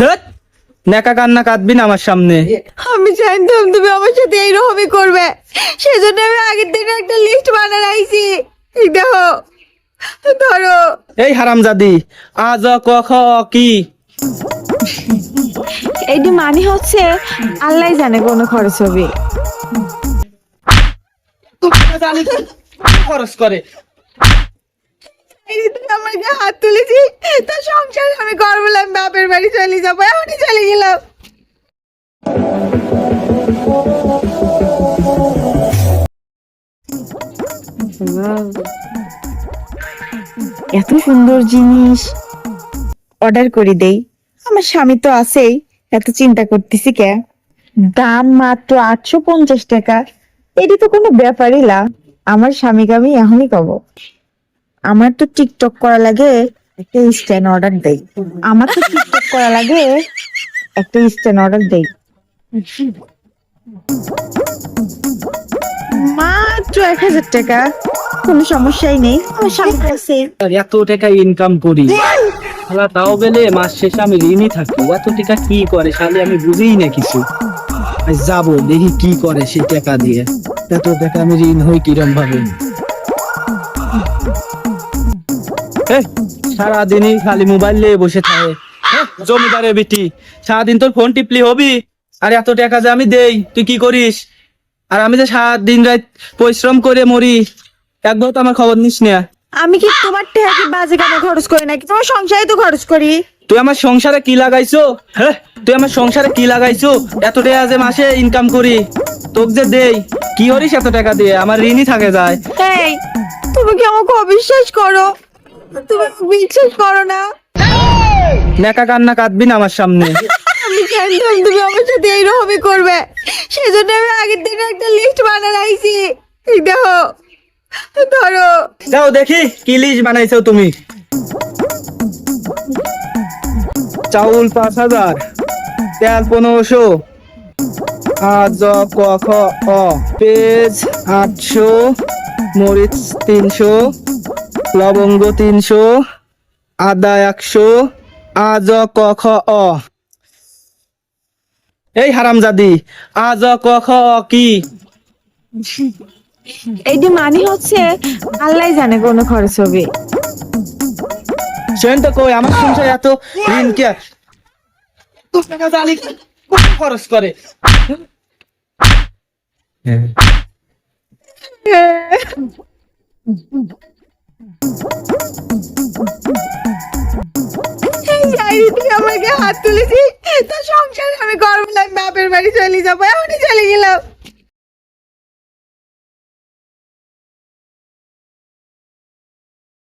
ধুৎ, নেকা কান্না কাঁদবি না আমার সামনে। আমি জানতাম তুমি আমার সাথে এইরকমই করবে, সেজন্য আমি আগের দিন একটা লিস্ট বানিয়ে রাখছি। এই দেখো, ধরো। এই হারামজাদি, আজ ক খ কি? এইটি মানে হচ্ছে আল্লাহ জানে কোনো খরচ হবে। খরচ করে এই যে তুমি আমার গায়ে হাত তুলেছি, তার সংসার আমি করবো না, আমি বাপের বাড়ি চলে যাবো, এমনই চলে গেলাম। এত সুন্দর জিনিস অর্ডার করে দেই, আমার স্বামী তো আছেই, এত চিন্তা করতেছি কে। দাম মাত্র 850 টাকা, এটি তো কোনো ব্যাপারই না। আমার স্বামীকে আমি এখনই কব, আমার তো টিকটক করা লাগে, একটা স্ট্যান্ড অর্ডার দেই। আমার তো টিকটক করা লাগে, একটা স্ট্যান্ড অর্ডার দেই। মাত্র 1000 টাকা, কোনো সমস্যাই নেই, আমার স্বামী আছে। আর এত টাকা ইনকাম করি, শালা তাও বেলে মাস শেষে আমি ঋণই থাকি। এত টাকা কি করে শালি আমি বুঝিই না কিছু। আজ যাবো দেখি কি করে সেই টাকা দিয়ে। এত টাকা আমি ঋণ হই কিরম ভাবে? সারাদিনই খালি মোবাইল নিয়ে বসে থাকে। জমিদারের বেটি, সারাদিন তোর ফোন টিপলি হবি? আর এত টাকা যে আমি দেই, তুই কি করিস? আর আমি যে সারাদিন রাত পরিশ্রম করে মরি, একবার তো আমার খবর নিস না। আমি কি তোমার টাকা কি বাজে কামে খরচ করি নাকি? তোমার সংসারে তো খরচ করি। তুই আমার সংসারে কি লাগাইছো? হ্যাঁ, তুই আমার সংসারে কি লাগাইছো? এত টাকা যে মাসে ইনকাম করি, তোকে যে দেই, কি করিস এত টাকা দিয়ে? আমার ঋণই থাকে যায়। এই, তুমি কি আমাকে অবিশ্বাস করো? তুমি বিশ্বাস করো না? নেকা কান্না কাঁদবি না আমার সামনে। আমি জানতাম তুমি আমার সাথে এইরকমই করবে, সেজন্য আমি আগের দিন একটা লিস্ট বানিয়ে রাখছি। এই দেখো, ধরো। যাও দেখি কি লিস্ট বানাইছো তুমি। চাউল 5000, তেল 1500, আজ ক খ অ পেঁয়াজ 800, মরিচ 300, লবঙ্গ 300, আদা 100, আজ ক খ অ। এই হারামজাদি, আজ ক খ অ কি? এইটি মানে হচ্ছে আল্লাহ জানে কোনো খরচ হবে। সেন তো কই আমার সংসারে এত ঋণ কে? টাকা জানি কত খরচ করে। তুমি আমাকে হাত তুলেছি, তার সংসার আমি করবো না, আমি বাপের বাড়ি চলে যাবো, এমনই চলে গেলাম।